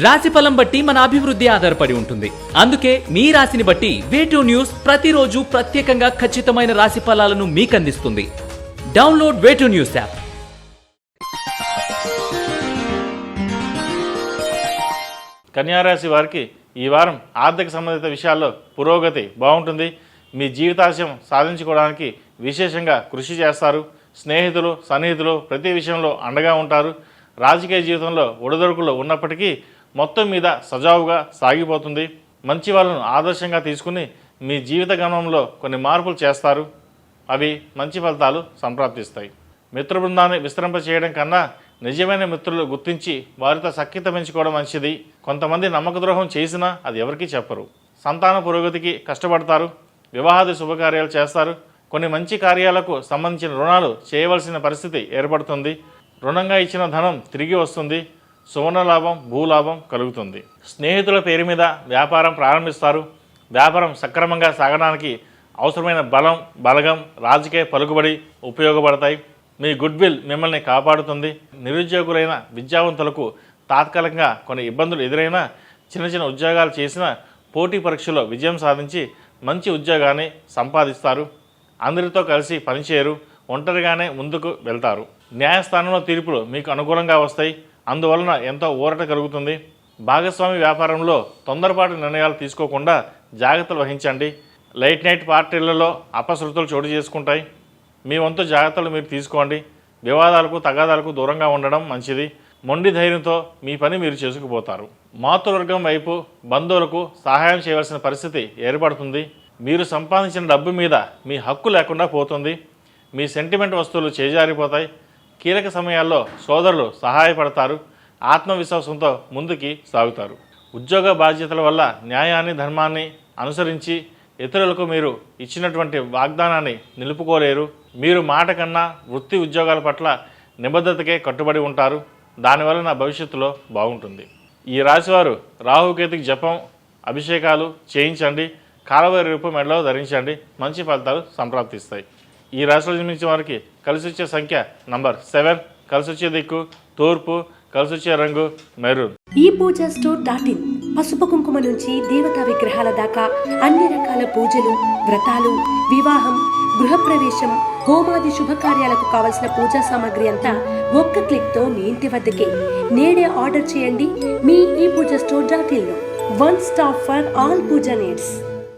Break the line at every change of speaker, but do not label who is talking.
రాశిఫలం బట్టి మన అభివృద్ధి ఆధారపడి ఉంటుంది. అందుకే మీ రాశిని బట్టి వే2 న్యూస్ ప్రతిరోజు ప్రత్యేకంగా ఖచ్చితమైన రాశి ఫలాలను మీకు అందిస్తుంది. Download Way2News app.
కన్యారాశి వారికి ఈ వారం ఆర్థిక సంబంధిత విషయాల్లో పురోగతి బాగుంటుంది. మీ జీవితాశయం సాధించుకోవడానికి విశేషంగా కృషి చేస్తారు. స్నేహితులు సన్నిహితులు ప్రతి విషయంలో అండగా ఉంటారు. రాజకీయ జీవితంలో ఒడిదొడుకులు ఉన్నప్పటికీ మొత్తం మీద సజావుగా సాగిపోతుంది. మంచి వాళ్ళను ఆదర్శంగా తీసుకుని మీ జీవిత గమనంలో కొన్ని మార్పులు చేస్తారు. అవి మంచి ఫలితాలు సంప్రాప్తిస్తాయి. మిత్ర బృందాన్ని విస్తరింప చేయడం కన్నా నిజమైన మిత్రులు గుర్తించి వారితో సఖ్యత పెంచుకోవడం మంచిది. కొంతమంది నమ్మక ద్రోహం చేసినా అది ఎవరికీ చెప్పరు. సంతాన పురోగతికి కష్టపడతారు. వివాహాది శుభకార్యాలు చేస్తారు. కొన్ని మంచి కార్యాలకు సంబంధించిన రుణాలు చేయవలసిన పరిస్థితి ఏర్పడుతుంది. రుణంగా ఇచ్చిన ధనం తిరిగి వస్తుంది. సువర్ణ లాభం భూలాభం కలుగుతుంది. స్నేహితుల పేరు మీద వ్యాపారం ప్రారంభిస్తారు. వ్యాపారం సక్రమంగా సాగడానికి అవసరమైన బలగం రాజకీయ పలుకుబడి ఉపయోగపడతాయి. మీ గుడ్ విల్ మిమ్మల్ని కాపాడుతుంది. నిరుద్యోగులైన విద్యావంతులకు తాత్కాలికంగా కొన్ని ఇబ్బందులు ఎదురైనా చిన్న ఉద్యోగాలు చేసిన పోటీ పరీక్షలో విజయం సాధించి మంచి ఉద్యోగాన్ని సంపాదిస్తారు. అందరితో కలిసి పనిచేయరు. ఒంటరిగానే ముందుకు వెళ్తారు. న్యాయస్థానంలో తీర్పులు మీకు అనుకూలంగా వస్తాయి. అందువలన ఎంతో ఊరట కలుగుతుంది. భాగస్వామి వ్యాపారంలో తొందరపాటు నిర్ణయాలు తీసుకోకుండా జాగ్రత్తలు వహించండి. లైట్ నైట్ పార్టీలలో అపశృతులు చోటు చేసుకుంటాయి. మీ వంతు జాగ్రత్తలు మీరు తీసుకోండి. వివాదాలకు తగాదాలకు దూరంగా ఉండడం మంచిది. మొండి ధైర్యంతో మీ పని మీరు చేసుకుపోతారు. మాతృవర్గం వైపు బంధువులకు సహాయం చేయవలసిన పరిస్థితి ఏర్పడుతుంది. మీరు సంపాదించిన డబ్బు మీద మీ హక్కు లేకుండా పోతుంది. మీ సెంటిమెంట్ వస్తువులు చేజారిపోతాయి. కీలక సమయాల్లో సోదరులు సహాయపడతారు. ఆత్మవిశ్వాసంతో ముందుకి సాగుతారు. ఉద్యోగ బాధ్యతల వల్ల న్యాయాన్ని ధర్మాన్ని అనుసరించి ఇతరులకు మీరు ఇచ్చినటువంటి వాగ్దానాన్ని నిలుపుకోలేరు. మీరు మాట కన్నా వృత్తి ఉద్యోగాల పట్ల నిబద్ధతకే కట్టుబడి ఉంటారు. దానివల్ల భవిష్యత్తులో బాగుంటుంది. ఈ రాశివారు రాహుకేతుకి జపం అభిషేకాలు చేయించండి. కాలవ రూపు మెడలో ధరించండి. మంచి ఫలితాలు సంప్రాప్తిస్తాయి. ఈ రాశిలో జన్మించిన వారికి కలిసి వచ్చే సంఖ్య నంబర్ 7, కలిసి వచ్చే దిక్కు తూర్పు, కలిసి వచ్చే రంగు మెరూన్.
ఈ పూజ స్టోర్.in పసుపు కుంకుమ నుంచి దేవతా విగ్రహాల దాకా అన్ని రకాల పూజలు, వ్రతాలు, వివాహం, గృహప్రవేశం, హోమాది శుభకార్యాలకు కావలసిన పూజా సామాగ్రి అంతా ఒక్క క్లిక్ తో మీ ఇంటి వద్దకే. నేడే ఆర్డర్ చేయండి మీ ఈ పూజ స్టోర్.in లో. One stop for all puja needs.